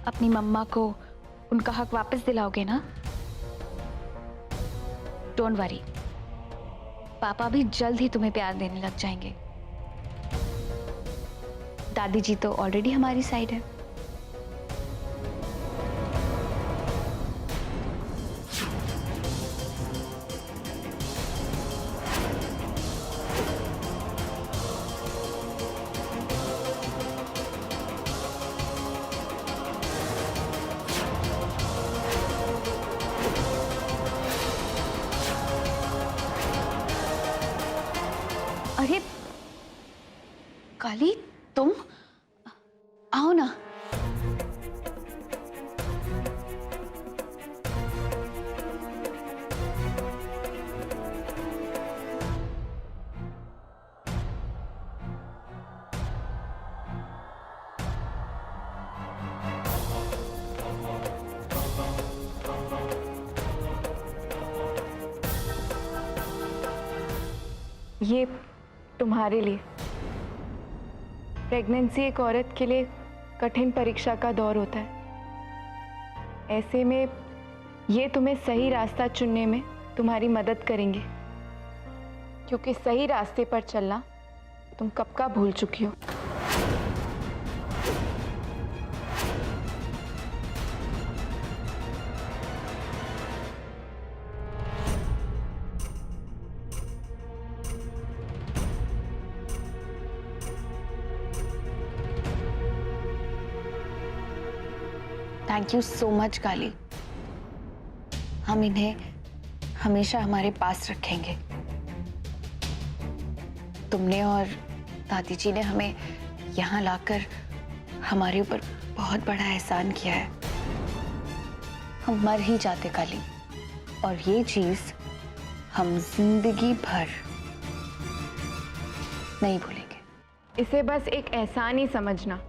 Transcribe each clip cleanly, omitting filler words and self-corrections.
अपनी मम्मा को उनका हक वापस दिलाओगे ना? डोंट वरी, पापा भी जल्द ही तुम्हें प्यार देने लग जाएंगे। दादी जी तो ऑलरेडी हमारी साइड है। अरे काली, तुम आओ ना। ये तुम्हारे लिए। प्रेगनेंसी एक औरत के लिए कठिन परीक्षा का दौर होता है। ऐसे में ये तुम्हें सही रास्ता चुनने में तुम्हारी मदद करेंगे, क्योंकि सही रास्ते पर चलना तुम कब का भूल चुकी हो। थैंक यू सो मच काली। हम इन्हें हमेशा हमारे पास रखेंगे। तुमने और दादी जी ने हमें यहाँ लाकर हमारे ऊपर बहुत बड़ा एहसान किया है। हम मर ही जाते काली, और ये चीज हम जिंदगी भर नहीं भूलेंगे। इसे बस एक एहसान ही समझना,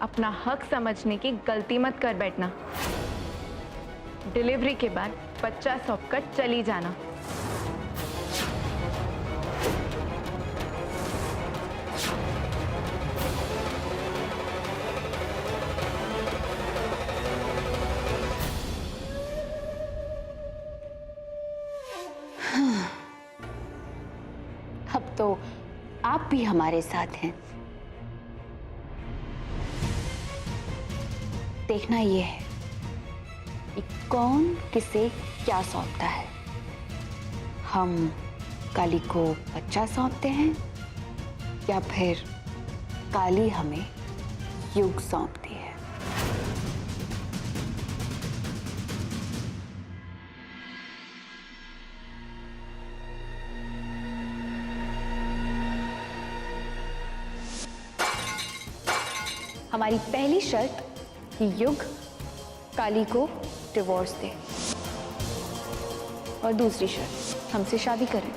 अपना हक समझने की गलती मत कर बैठना। डिलीवरी के बाद बच्चा सौंपकर चली जाना। अब तो आप भी हमारे साथ हैं। देखना ये है कि कौन किसे क्या सौंपता है। हम काली को बच्चा सौंपते हैं या फिर काली हमें युग सौंपती है। हमारी पहली शर्त कि युग काली को डिवोर्स दे, और दूसरी शर्त हमसे शादी करें।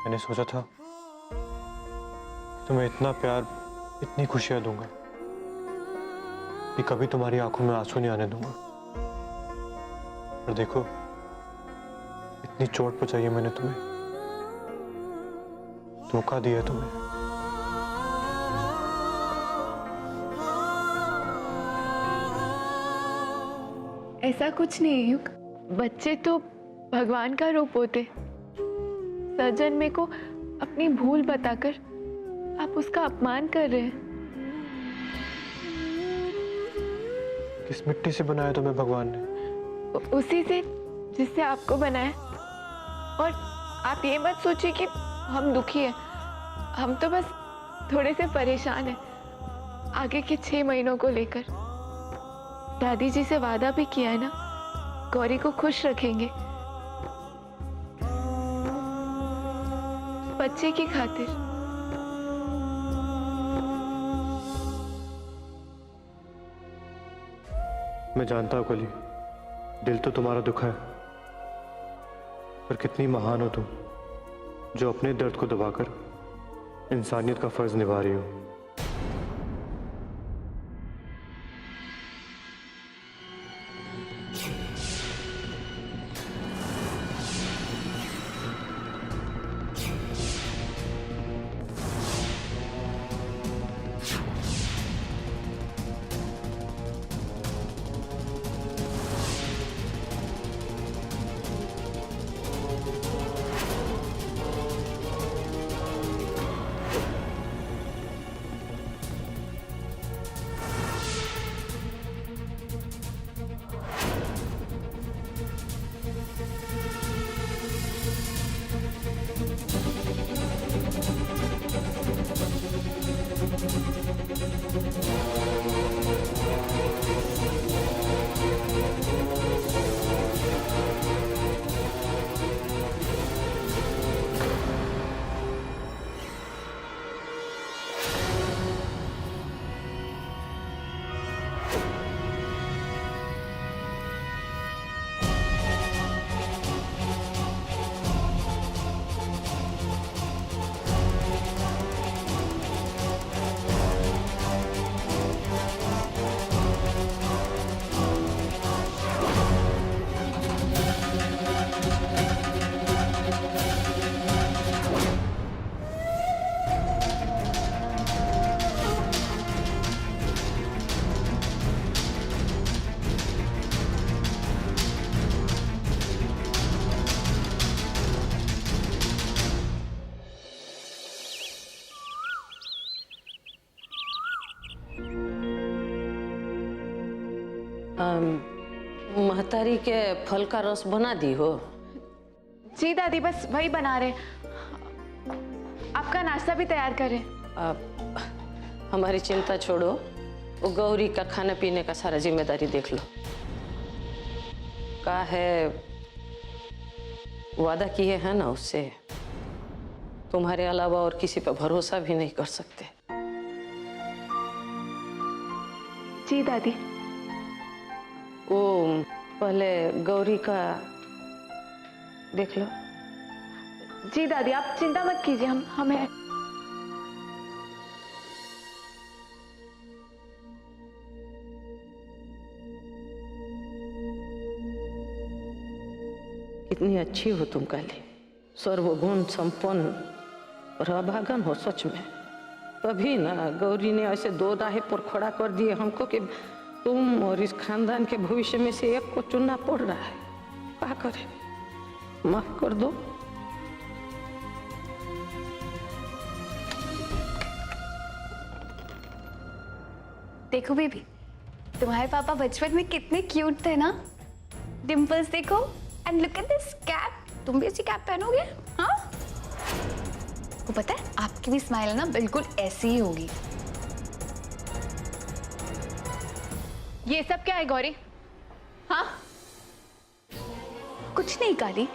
मैंने सोचा था तुम्हें इतना प्यार, इतनी खुशियां दूंगा कि कभी तुम्हारी आंखों में आंसू नहीं आने दूंगा। और देखो, इतनी चोट पहुंचाई है मैंने तुम्हें, धोखा दिया तुम्हें। ऐसा कुछ नहीं है युग, बच्चे तो भगवान का रूप होते। सर्जन में को अपनी भूल बताकर आप उसका अपमान कर रहे हैं। किस मिट्टी से बनाया तुम्हें भगवान ने? उसी से जिससे आपको बनाया। और आप ये मत सोचिए कि हम दुखी हैं। हम तो बस थोड़े से परेशान हैं आगे के 6 महीनों को लेकर। दादी जी से वादा भी किया है ना, गौरी को खुश रखेंगे बच्चे की खातिर। मैं जानता हूँ कली, दिल तो तुम्हारा दुखा है, पर कितनी महान हो तुम जो अपने दर्द को दबाकर इंसानियत का फर्ज निभा रही हो। महतारी के फल का रस बना दी हो? जी दादी, बस वही बना रहे। आपका नाश्ता भी तैयार करें। आप हमारी चिंता छोड़ो, वो गौरी का खाने पीने का सारा जिम्मेदारी देख लो। का है, वादा किए है ना उससे, तुम्हारे अलावा और किसी पर भरोसा भी नहीं कर सकते। जी दादी। वो पहले गौरी का देख लो। जी दादी, आप चिंता मत कीजिए, हम हैं। कितनी अच्छी हो तुम काली, सर्वगुण संपन्न और अभागन हो सच में। तभी ना गौरी ने ऐसे दो राहे पर खड़ा कर दिए हमको कि तुम और इस खानदान के भविष्य में से एक को चुनना पड़ रहा है। क्या करे, माफ कर दो। देखो बेबी, तुम्हारे पापा बचपन में कितने क्यूट थे ना। डिम्पल्स देखो, and look at this cap. तुम भी ऐसी कैप पहनोगे? हाँ, को पता है आपकी भी स्माइल ना बिल्कुल ऐसी ही होगी। ये सब क्या है गौरी? हाँ, कुछ नहीं काली,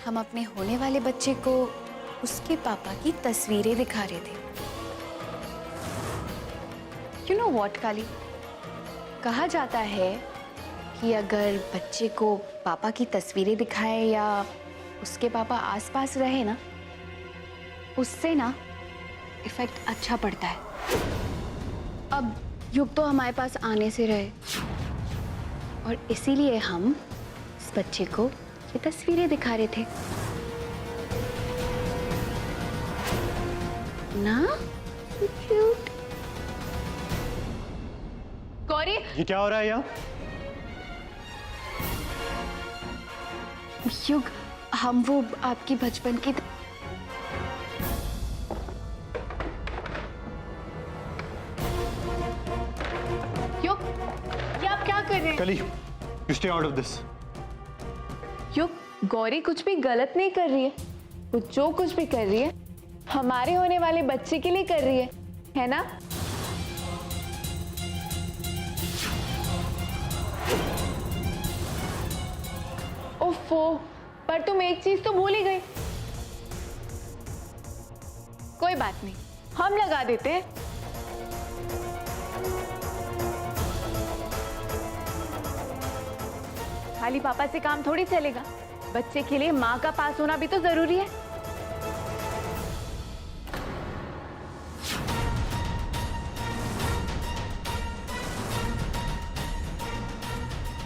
हम अपने होने वाले बच्चे को उसके पापा की तस्वीरें दिखा रहे थे। यू नो व्हाट काली, कहा जाता है कि अगर बच्चे को पापा की तस्वीरें दिखाए या उसके पापा आसपास रहे ना, उससे ना इफेक्ट अच्छा पड़ता है। अब युग तो हमारे पास आने से रहे और इसीलिए हम इस बच्चे को ये तस्वीरें दिखा रहे थे ना। क्यूट। गौरी, ये क्या हो रहा है यहाँ? युग, हम वो आपकी बचपन की युग, ये आप क्या कर रहे हैं? कली, you stay out of this. युग, गौरी कुछ भी गलत नहीं कर रही है। वो जो कुछ भी कर रही है हमारे होने वाले बच्चे के लिए कर रही है ना? ओफो, पर तुम एक चीज तो भूल ही गई। कोई बात नहीं, हम लगा देते हैं। खाली पापा से काम थोड़ी चलेगा, बच्चे के लिए माँ का पास होना भी तो जरूरी है।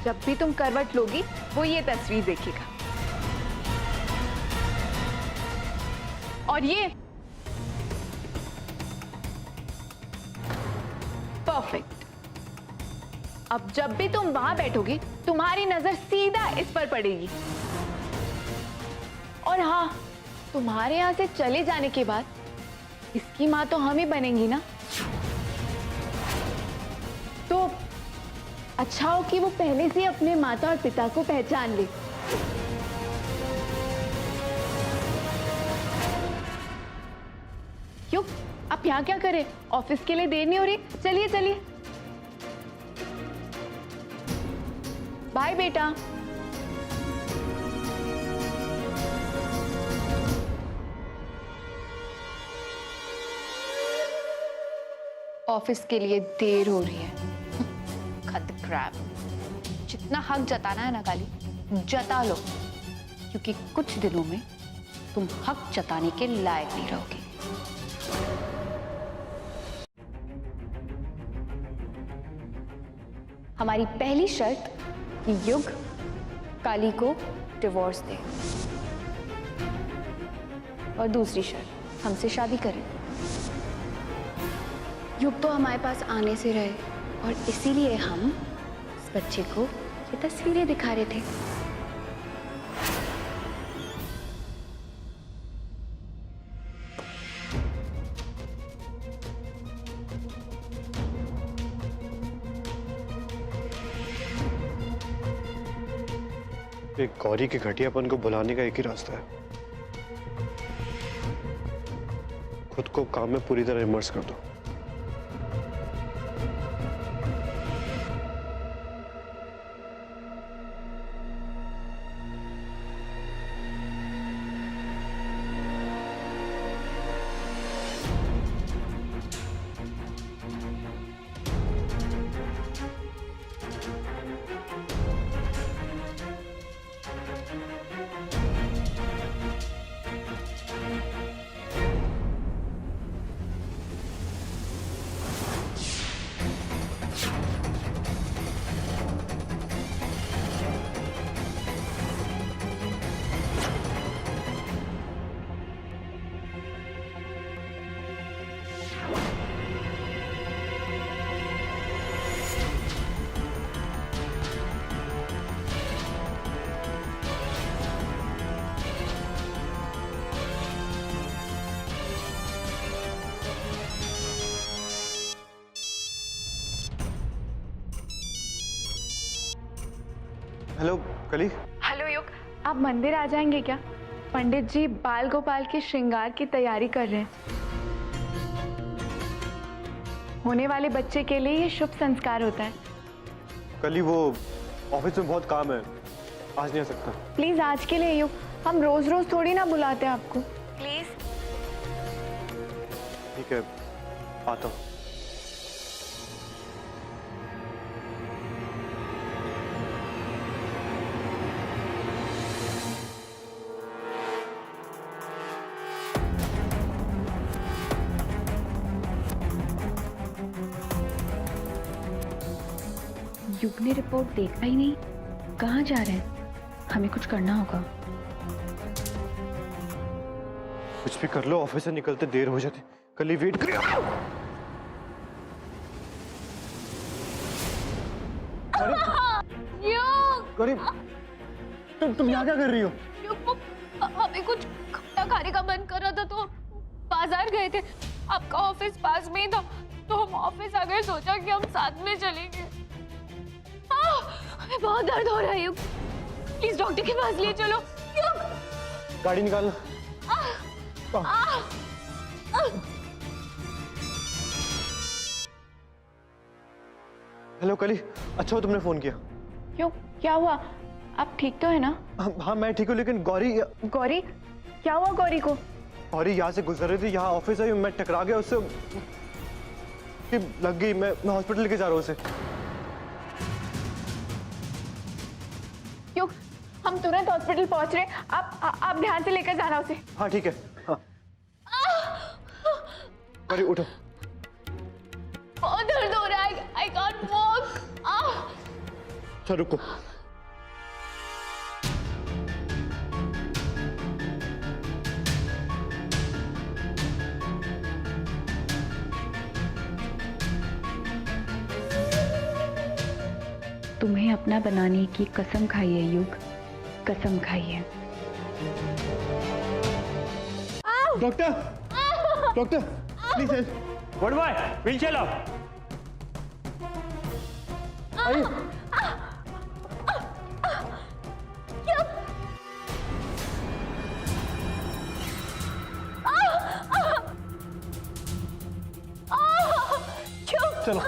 जब भी तुम करवट लोगी वो ये तस्वीर देखेगा, और ये परफेक्ट। अब जब भी तुम वहां बैठोगी तुम्हारी नजर सीधा इस पर पड़ेगी। और हाँ, तुम्हारे यहां से चले जाने के बाद इसकी माँ तो हम ही बनेंगी ना, तो अच्छा हो कि वो पहले से अपने माता और पिता को पहचान ले। क्यों, आप यहाँ क्या करें? ऑफिस के लिए देर नहीं हो रही? चलिए चलिए। बाय बेटा। ऑफिस के लिए देर हो रही है। खद क्रैप। जितना हक जताना है ना काली, जता लो, क्योंकि कुछ दिनों में तुम हक जताने के लायक नहीं रहोगे। हमारी पहली शर्त कि युग काली को डिवोर्स दे, और दूसरी शर्त हमसे शादी करे। युग तो हमारे पास आने से रहे, और इसीलिए हम इस बच्चे को ये तस्वीरें दिखा रहे थे। एक गौरी के घटियापन को बुलाने का एक ही रास्ता है, खुद को काम में पूरी तरह इमर्स कर दो। हेलो कली। हेलो युग, आप मंदिर आ जाएंगे क्या? पंडित जी बाल गोपाल के श्रृंगार की तैयारी कर रहे हैं। होने वाले बच्चे के लिए ये शुभ संस्कार होता है। कली वो ऑफिस में बहुत काम है, आज नहीं आ सकता। प्लीज आज के लिए युग, हम रोज रोज थोड़ी ना बुलाते हैं आपको। प्लीज। ठीक है, आता हूँ। युग ने रिपोर्ट देखा ही नहीं, कहाँ जा रहे हैं? हमें कुछ करना होगा। कुछ भी कर लो, ऑफिस से निकलते देर हो जाती। कल वेट करिए। तुम यहाँ क्या कर रही हो? हमें कुछ खट्टा खाने का मन कर रहा था तो बाजार गए थे। आपका ऑफिस पास में ही था तो हम ऑफिस आ गए, सोचा कि हम साथ में चलेंगे। हमें बहुत दर्द हो रहा है युग, प्लीज डॉक्टर के पास ले चलो। युग, गाड़ी निकालना। हेलो कली, अच्छा हो तुमने फोन किया। क्यों, क्या हुआ? आप ठीक तो है ना? हाँ मैं ठीक हूँ, लेकिन गौरी गौरी, क्या हुआ गौरी को? गौरी यहाँ से गुजर रही थी, यहाँ ऑफिस आई, मैं टकरा गया उससे, लग गई। मैं हॉस्पिटल लेके जा रहा हूँ उसे। क्यों, हम तुरंत हॉस्पिटल पहुंच रहे हैं। आप ध्यान से लेकर जाना उसे। हाँ ठीक है। हाँ गौरी उठो। बहुत दर्द हो रहा है, आई कांट वॉक। अच्छा रुको। तुम्हें अपना बनाने की कसम खाइए युग, कसम खाइए। Doctor, doctor please help. Good boy, wheelchair लाओ। आइए। चलो।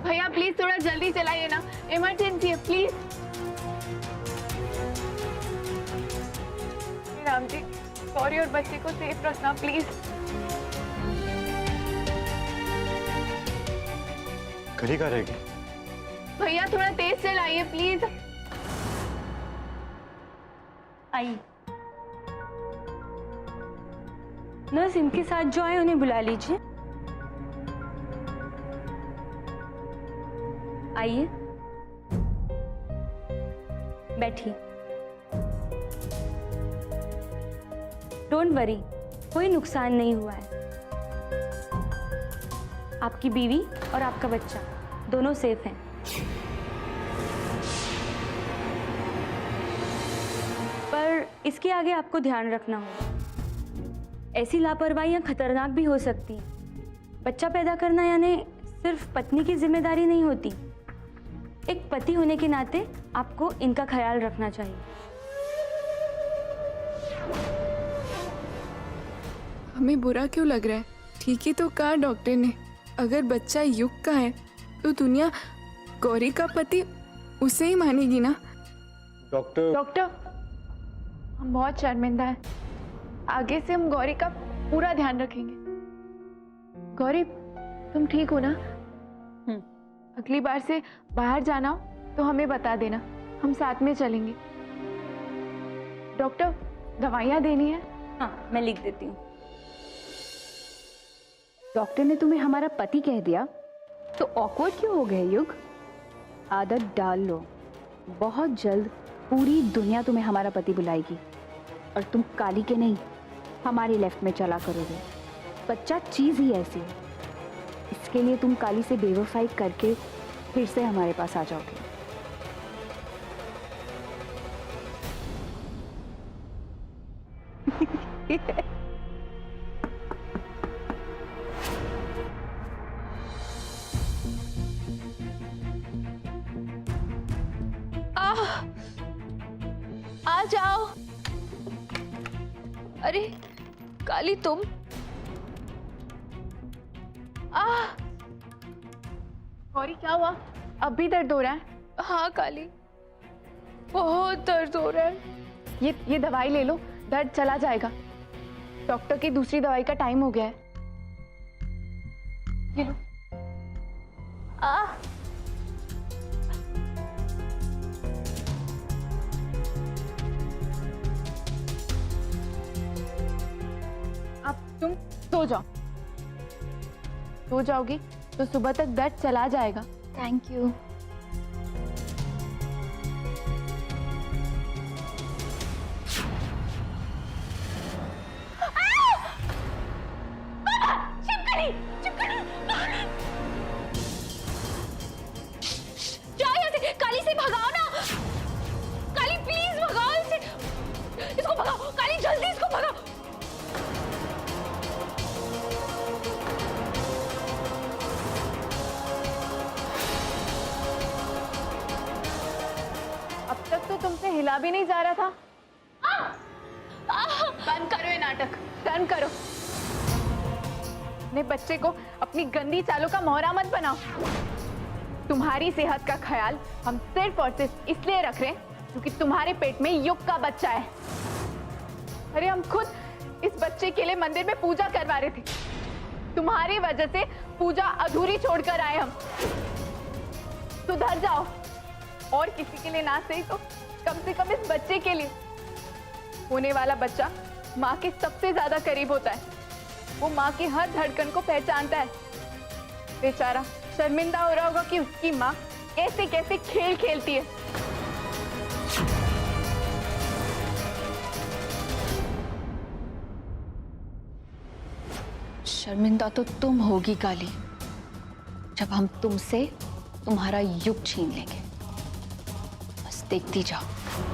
भैया प्लीज थोड़ा जल्दी चलाइए ना, इमरजेंसी है प्लीज। राम जी, गौरी और बच्चे को सेफ रखना प्लीज। कली कहाँ रहेगी? भैया थोड़ा तेज चलाइए प्लीज। आई नर्स, इनके साथ जो आए उन्हें बुला लीजिए। आइए, बैठिए। डोंट वरी, कोई नुकसान नहीं हुआ है। आपकी बीवी और आपका बच्चा दोनों सेफ हैं। पर इसके आगे आपको ध्यान रखना होगा। ऐसी लापरवाहियां खतरनाक भी हो सकती हैं। बच्चा पैदा करना यानी सिर्फ पत्नी की जिम्मेदारी नहीं होती। एक पति होने के नाते आपको इनका ख्याल रखना चाहिए। हमें बुरा क्यों लग रहा है? ठीक ही तो कहा डॉक्टर ने, अगर बच्चा युग का है तो दुनिया गौरी का पति उसे ही मानेगी ना। डॉक्टर, हम बहुत शर्मिंदा हैं। आगे से हम गौरी का पूरा ध्यान रखेंगे। गौरी, तुम ठीक हो ना? अगली बार से बाहर जाना हो तो हमें बता देना, हम साथ में चलेंगे। डॉक्टर, दवाइयाँ देनी है? हाँ, मैं लिख देती हूँ। डॉक्टर ने तुम्हें हमारा पति कह दिया तो ऑकवर्ड क्यों हो गए युग? आदत डाल लो, बहुत जल्द पूरी दुनिया तुम्हें हमारा पति बुलाएगी और तुम काली के नहीं हमारे लेफ्ट में चला करोगे। बच्चा चीज ही ऐसी है, इसके लिए तुम काली से बेवफाई करके फिर से हमारे पास आ जाओगे। आ जाओ। अरे काली, तुम गौरी, क्या हुआ? अब भी दर्द हो रहा है? हाँ काली, बहुत दर्द हो रहा है। ये दवाई ले लो, दर्द चला जाएगा। डॉक्टर की दूसरी दवाई का टाइम हो गया है। ये लो। अब तुम सो जाओ। सो जाओगी तो सुबह तक दर्द चला जाएगा। Thank you. काली से भगाओ ना। काली प्लीज भगाओ इसे। इसको भगाओ काली, जल्दी इसको भगाओ। तुमसे हिला भी नहीं जा रहा था। बंद करो ये नाटक, बंद करो। अपने बच्चे को अपनी गंदी चालों का मोहरा मत बनाओ। तुम्हारी सेहत का ख्याल हम सिर्फ और सिर्फ इसलिए रख रहे हैं क्योंकि तुम्हारे पेट में युग का बच्चा है। अरे हम खुद इस बच्चे के लिए मंदिर में पूजा करवा रहे थे। तुम्हारी वजह से पूजा अधूरी छोड़कर आए हम। सुधर जाओ, और किसी के लिए ना सही तो कम से कम इस बच्चे के लिए। होने वाला बच्चा माँ के सबसे ज्यादा करीब होता है। वो माँ की हर धड़कन को पहचानता है। बेचारा शर्मिंदा हो रहा होगा कि उसकी माँ कैसे कैसे खेल खेलती है। शर्मिंदा तो तुम होगी काली, जब हम तुमसे तुम्हारा युग छीन लेंगे। बस देखती जाओ।